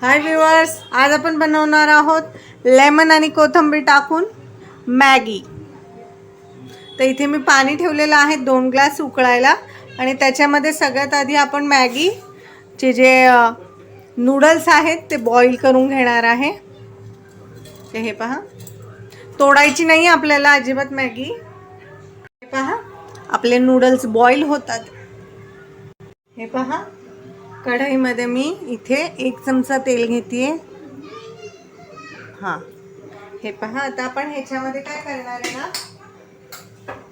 हाय viewers, आज आपण बनवणार आहोत लेमन आणि कोथिंबीर टाकून मॅगी। तर इथे मी पाणी ठेवलेलं आहे 2 ग्लास उकळायला आणि त्याच्यामध्ये सगळ्यात आधी आपण मॅगीचे जे नूडल्स आहेत ते बॉईल करून घेणार आहे। ते हे पहा, तोडायची नाही आपल्याला अजिबात मॅगी। हे पहा, आपले नूडल्स बॉईल होतात। हे पहा, कढईमध्ये मी इथे 1 चमचा तेल घेतेय। हे पहा, आता आपण ह्याच्यामध्ये काय करणार आहे ना,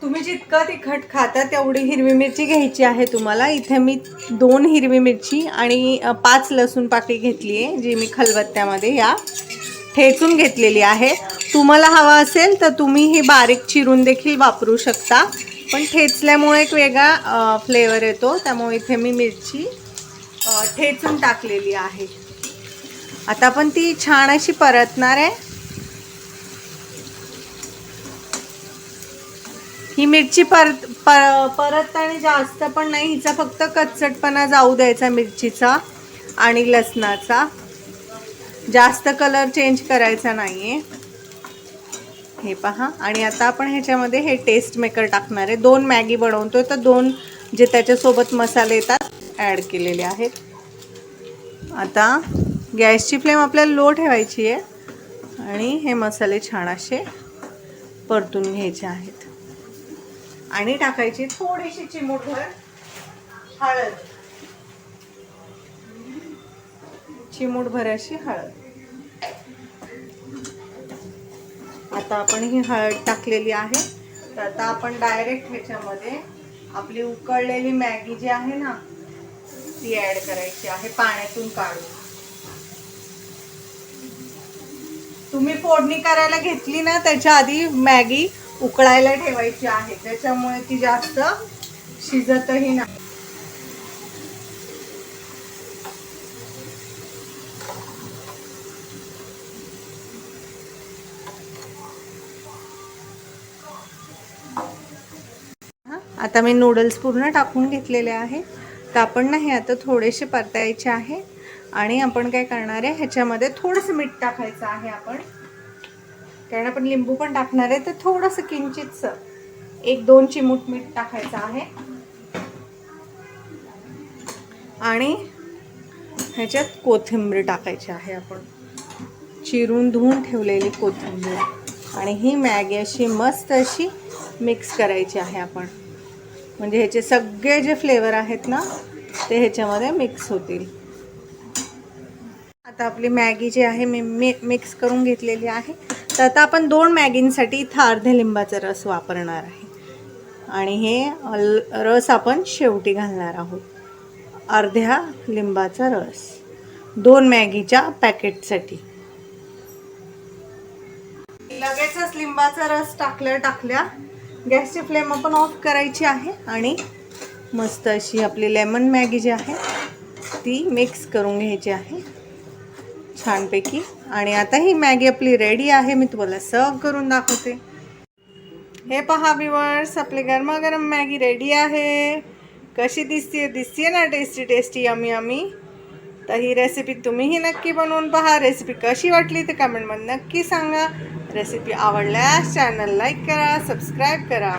तुम्ही जितकं तिखट खाता तेवढी हिरवी मिरची घ्यायची आहे तुम्हाला। इथे मी 2 हिरवी मिरची आणि 5 लसूण पाकळी घेतली आहे, जी मी खलबत्त्यामध्ये या ठेचून घेतलेली आहे। तुम्हाला हवा असेल तर तुम्ही ही बारीक चिरून देखील वापरू शकता, पण ठेचल्यामुळे एक वेगळा फ्लेवर येतो, त्यामुळे इथे मी मिरची ठेचून टाकलेली आहे। आता आपण ती छान अशी परतणार आहे। ही मिरची परतताना जास्त पण नाही, हिचा फक्त कच्चटपणा जाऊ द्यायचा मिरचीचा आणि लसणाचा, जास्त कलर चेंज करायचा नाहीये। हे पहा, आणि आता आपण ह्याच्यामध्ये हे टेस्ट मेकर टाकणार आहे। 2 मॅगी बनवतोय तर 2 जे त्याच्यासोबत मसाले येतात ॲड केलेले आहेत। आता गॅसची फ्लेम आपल्याला लो ठेवायची आहे आणि हे मसाले छान असे परतून घ्यायचे आहेत आणि टाकायची थोडीशी चिमूटभर हळद, चिमूटभर अशी हळद। आता आपण ही हळद टाकलेली आहे, तर आता आपण डायरेक्ट ह्याच्यामध्ये आपली उकळलेली मॅगी जी आहे ना ती ॲड करायची आहे पाण्यातून काढून। तुम्ही फोडणी करायला घेतली ना त्याच्या आधी मॅगी उकळायला ठेवायची आहे, त्याच्यामुळे ती जास्त शिजतही नाही। आता मी नूडल्स पूर्ण टाकून घेतलेले आहे, तर आपण ना हे आता थोडेसे परतायचे आहे आणि आपण काय करणार आहे, ह्याच्यामध्ये थोडंसं मीठ टाकायचं आहे आपण, कारण आपण लिंबू पण टाकणार आहे, तर थोडंसं किंचितसं 1-2 चिमूट मीठ टाकायचं आहे आणि ह्याच्यात कोथिंबीर टाकायची आहे, आपण चिरून धुवून ठेवलेली कोथिंबीर, आणि ही मॅगी अशी मस्त अशी मिक्स करायची आहे आपण, म्हणजे ह्याचे सगळे जे फ्लेवर आहेत ना ते ह्याच्यामध्ये मिक्स होतील। आता आपली मॅगी जी आहे मी मिक्स करून घेतलेली आहे, तर आता आपण 2 मॅगींसाठी इथं अर्ध्या लिंबाचा रस वापरणार आहे आणि हे रस आपण शेवटी घालणार आहोत। अर्ध्या लिंबाचा रस 2 मॅगीच्या पॅकेटसाठी। लगेचच लिंबाचा रस टाकल्या गॅसची फ्लेम आपण ऑफ करायची आहे आणि मस्त अशी आपली लेमन मॅगी जी आहे ती मिक्स करून घ्यायची आहे छानपैकी। आणि आता ही मॅगी आपली रेडी आहे, मी तुम्हाला सर्व करून दाखवते। हे पहा व्ह्यूअर्स, आपली गरमागरम मॅगी रेडी आहे। कशी दिसते ना, टेस्टी टेस्टी यमी यमी। तर ही रेसिपी तुम्हीही नक्की बनवून पहा। रेसिपी कशी वाटली ते कमेंटमध्ये नक्की सांगा। रेसिपी आवडल्यास चॅनल लाईक करा, सबस्क्राईब करा।